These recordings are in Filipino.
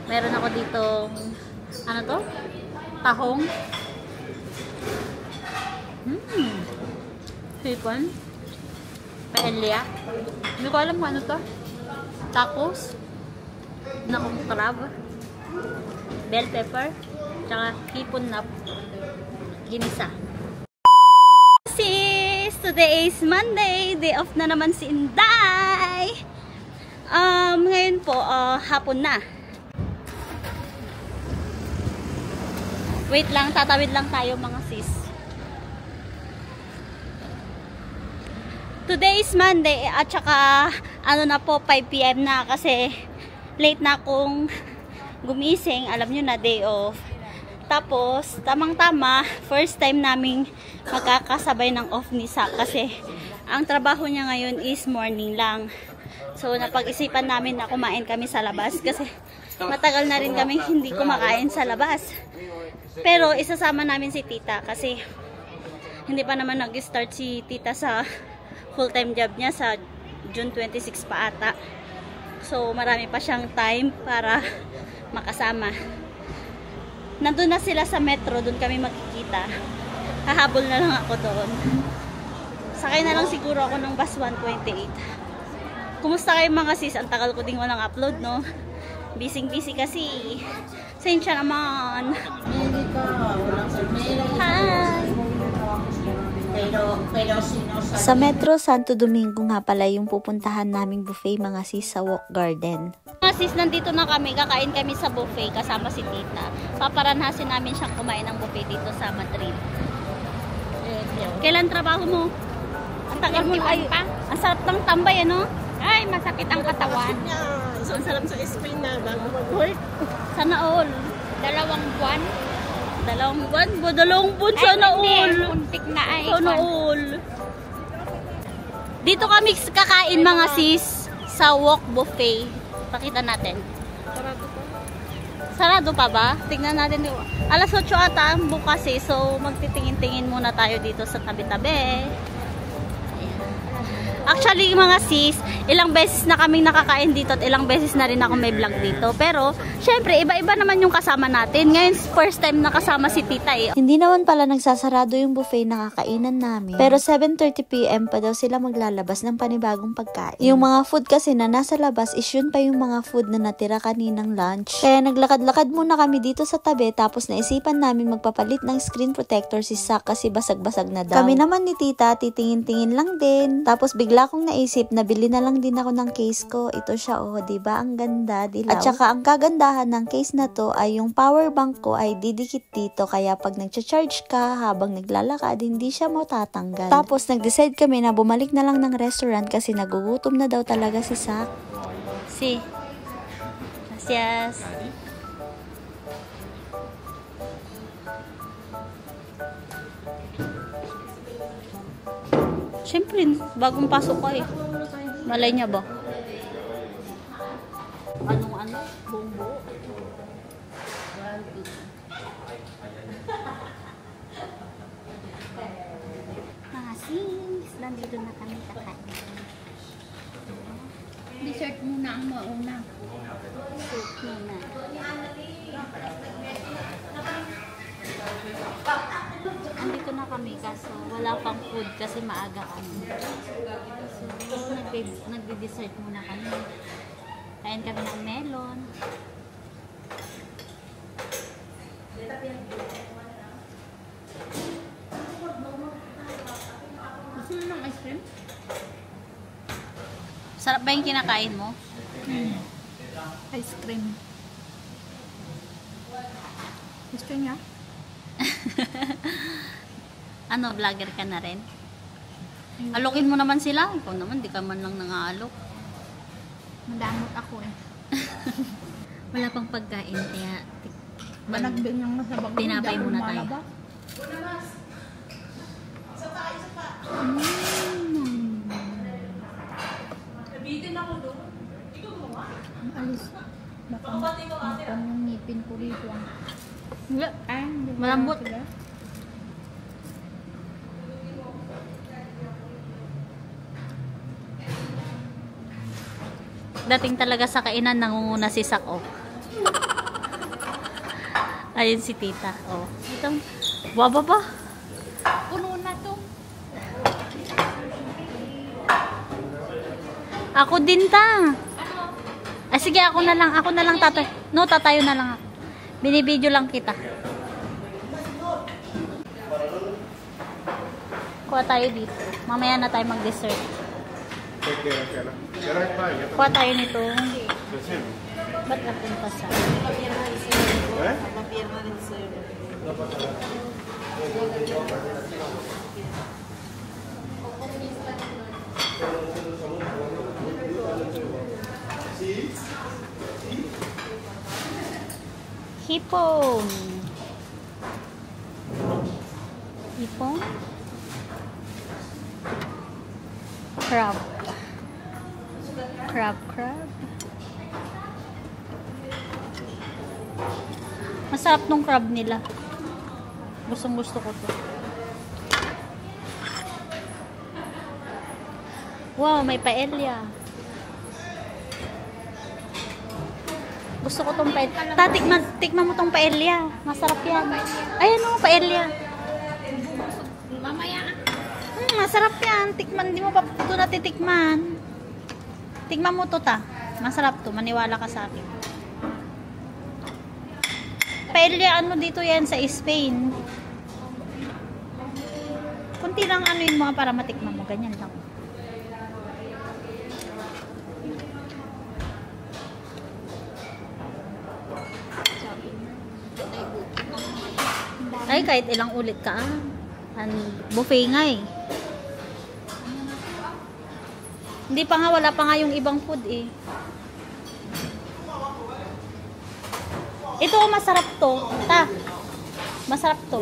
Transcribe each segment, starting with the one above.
Meron ako dito, ano to? Tahong. Hipon. Paella. Hindi ko alam kung ano to. Tacos. Nakong crab. Bell pepper. Tsaka hipon na ginisa. Sis! Today is Monday. Day off na naman si Inday. Ngayon po, hapon na. Wait lang, tatawid lang tayo mga sis. Today is Monday at saka ano na po 5 PM na kasi late na akong gumising. Alam nyo na, day off. Tapos, tamang-tama, first time naming magkakasabay ng off ni Sak kasi ang trabaho niya ngayon is morning lang. So, napag-isipan namin na kumain kami sa labas kasi matagal na rin kami hindi kumakain sa labas. Pero, isasama namin si tita kasi hindi pa naman nag-start si tita sa full-time job niya sa June 26 pa ata. So, marami pa siyang time para makasama. Nandun na sila sa metro, doon kami magkikita. Hahabol na lang ako doon. Sakay na lang siguro ako ng bus 128. Kumusta kayo mga sis? Ang tagal ko ding walang upload, no? Busy kasi. Sensya naman. Hi! Sa Metro Santo Domingo nga pala yung pupuntahan naming buffet mga sis sa Walk Garden. Mga sis, nandito na kami. Kakain kami sa buffet kasama si tita. Paparanasin namin siyang kumain ng buffet dito sa Madrid. Kailan trabaho mo? Ang tagal mo na. Ay, ang sarap ng tambay, ano? Ay, masakit ang katawan. So, ang sarap sa Spain na bago mag-work. Sana all. 2 buwan. 2 buwan? 2 buwan, sana all. Muntik na ay. Sana all. Dito kami kakain mga sis sa Walk Buffet. Pakita natin. Sarado pa. Sarado pa ba? Tingnan natin. Alas 8 ata bukas eh. So magtitingin-tingin muna tayo dito sa tabi-tabi. Actually mga sis, ilang beses na kaming nakakain dito at ilang beses na rin ako may vlog dito. Pero, syempre, iba-iba naman yung kasama natin. Ngayon, first time nakasama si tita eh. Hindi naman pala nagsasarado yung buffet na kakainan namin. Pero 7:30 PM pa daw sila maglalabas ng panibagong pagkain. Yung mga food kasi na nasa labas is yun pa yung mga food na natira kaninang lunch. Kaya naglakad-lakad muna kami dito sa tabi tapos naisipan namin magpapalit ng screen protector si Sak kasi basag-basag na daw. Kami naman ni tita, titingin-tingin lang din. Tapos bigla akong naisip, nabili na lang din ako ng case ko. Ito siya, oh, diba? Ang ganda, dilaw. At saka, ang kagandahan ng case na to ay yung power bank ko ay didikit dito. Kaya pag nag-charge ka habang naglalakad, hindi siya matatanggal. Tapos, nag-decide kami na bumalik na lang ng restaurant kasi nagugutom na daw talaga si Sak. Si. Gracias. Siyempre, bagong pasok ka eh. Malay niya ba? Anong Bumbo? Mga sis, nandito na kami kakain. Dessert muna ang mauna. Soup muna. Andito na kami kaso wala pang food kasi maaga kami. So, nagde-dessert muna kami. Kain kami ng melon. Gusto mo ng ice cream? Sarap ba yung kinakain mo? Ice cream. Gusto niya? Ano, vlogger ka na rin? Alokin mo naman sila. Ikaw naman, di ka man lang nangaalok. Madamot ako eh. Wala pang pagkain, kaya Managbing yung masabag. tinapay muna tayo. Ang alis. Baka yung ngipin ko rito. Hindi. Ay, Malambot. Dating talaga sa kainan, nangunguna si Sak, oh. Ayun si tita. Oh. Itong, ba? Puno na to. Ako din ta. Ah, sige, ako na lang tatay. No, tatayo na lang ako. Binibidyo lang kita. Kuha tayo dito. Mamaya na tayo mag-dessert. Kuha tayo nito. Ba't napunta sa? Hipon. Hipon. Crab. Crab. Masarap tong crab nila. Gustong gusto ko to. Wow, may paella. Gusto ko tong paella. Tikman mo tong paella. Masarap yan. Ayan o, paella. Mamaya. Masarap yan. Tikman, di mo pa ito natitikman. Tikman mo to ta. Masarap to. Maniwala ka sa akin. Paella, ano dito yan sa Spain. Kunti lang ano yun mga para matikman mo. Ganyan lang. Ay, kahit ilang ulit ka buffet nga eh. Hindi pa nga, wala pa nga yung ibang food eh. Ito, masarap to. Ta. Masarap to.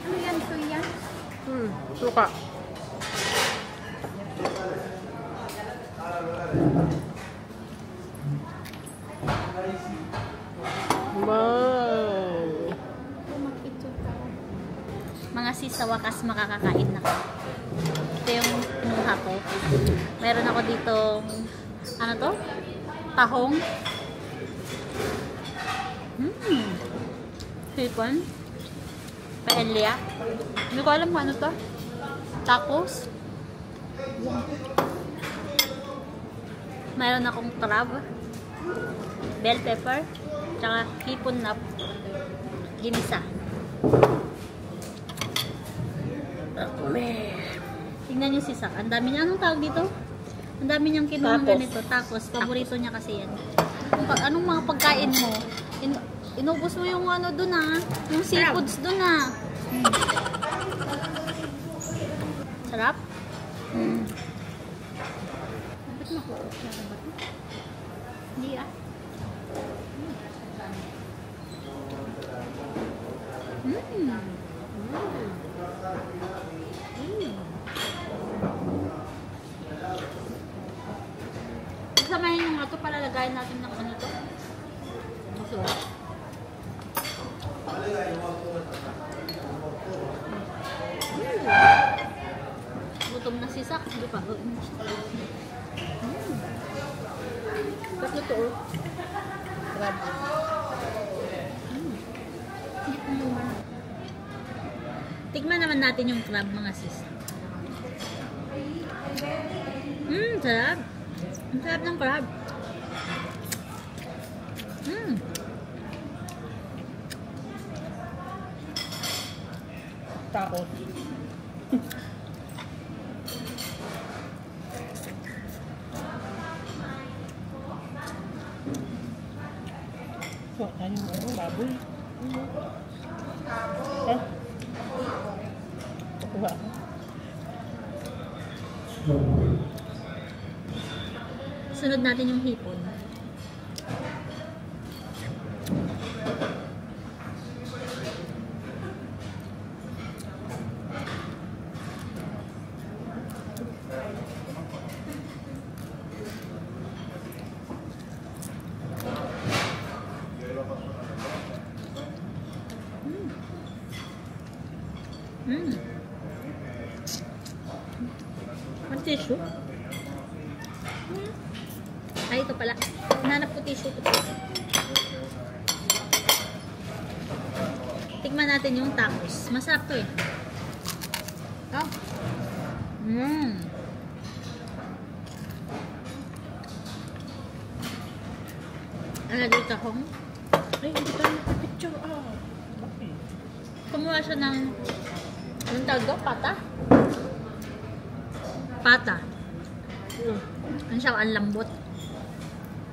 Ano yan? So yan? Suka. Wow. Mga sis, sa wakas makakakain na ka. Ito yung pinuha ko. Meron ako dito, ano to? Tahong. Hipon. Paella. Hindi ko alam kung ano to. Tacos. Meron akong crab. Bell pepper. Tsaka hipon na ginisa. Tingnan nyo si Sak. Ang dami niya. Anong tawag dito? Ang dami niyang kinuha ganito. Tacos. Paborito niya kasi yan. Anong mga pagkain mo? Inubos mo yung ano dun yung seafoods dun Sarap? Ba't makuot siya ba ito? Hindi Samahin yung ito, palalagayin natin ng ganito. Masarap. Gutom na si Sak, hindi pa. Ba't ito oh? Crab. Tikman naman natin yung crab mga sis. Sarap. Ang sarap ng crab. Tacos. So, ano yung baboy? Ha? Kuha. Sunod natin yung hipon. Ang tissue? Ay, ito pala. Hanap ko tissue. Tikman natin yung tacos. Masarap to eh. Oh. Ano dito akong? Ay, hindi tayo picture. Bakit? Kumuha siya ng yung tawag doon? Pata? Pata. Ano siya? Ang lambot.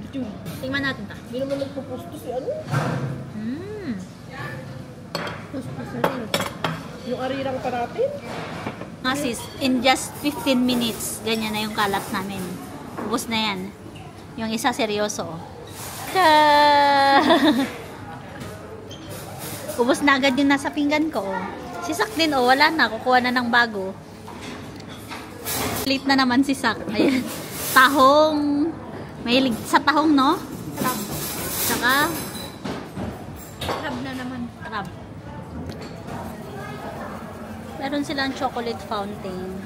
Picture. Tingnan natin ta. Hindi naman nagpupusto si ano. Pusto sa rin. Yung arirang pa natin. Nga sis, in just 15 minutes, ganyan na yung kalat namin. Ubus na yan. Yung isa seryoso. Ubus na agad yung nasa pinggan ko. Si Sak din, wala na. Kukuha na ng bago. Late na naman si Sak. Ayan. Tahong. Mahilig sa tahong, no? Crab. Saka crab na naman. Crab. Meron silang chocolate fountain.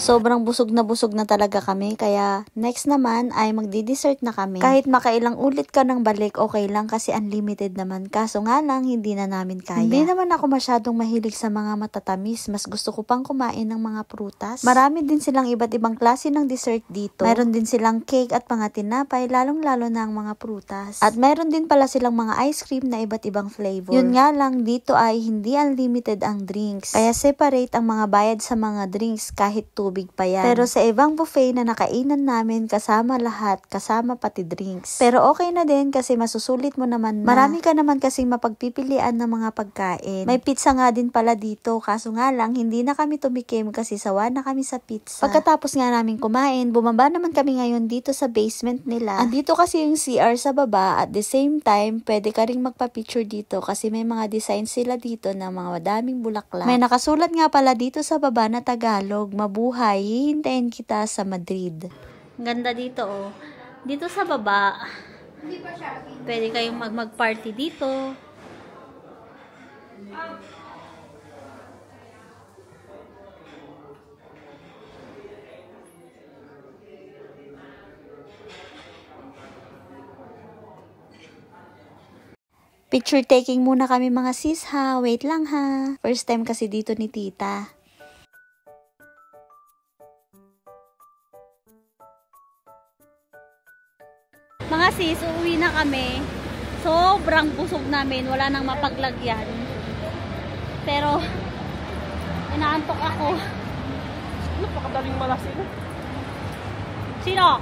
Sobrang busog na talaga kami, kaya next naman ay magdi-dessert na kami. Kahit makailang ulit ka ng balik, okay lang kasi unlimited naman. Kaso nga lang, hindi na namin kaya. Hindi naman ako masyadong mahilig sa mga matatamis. Mas gusto ko pang kumain ng mga prutas. Marami din silang iba't ibang klase ng dessert dito. Meron din silang cake at mga tinapay, lalong-lalo na ang mga prutas. At meron din pala silang mga ice cream na iba't ibang flavor. Yun nga lang, dito ay hindi unlimited ang drinks. Kaya separate ang mga bayad sa mga drinks kahit tubig pa yan. Pero sa ibang buffet na nakainan namin, kasama lahat, kasama pati drinks. Pero okay na din kasi masusulit mo naman na. Marami ka naman kasing mapagpipilian ng mga pagkain. May pizza nga din pala dito, kaso nga lang, hindi na kami tumikim kasi sawa na kami sa pizza. Pagkatapos nga namin kumain, bumaba naman kami ngayon dito sa basement nila. Andito kasi yung CR sa baba, at the same time, pwede ka ring magpa-picture dito kasi may mga design sila dito na mga madaming bulaklak. May nakasulat nga pala dito sa baba na Tagalog, mabuhay. Hihintayin kita sa Madrid. Ganda dito, oh. Dito sa baba, pwede kayong mag-party dito. Picture taking muna kami mga sis ha. Wait lang ha. First time kasi dito ni tita. Mga sis, uuwi na kami. Sobrang busog namin. Wala nang mapaglagyan. Pero, inaantok ako. Napakadaling malasin. Sino?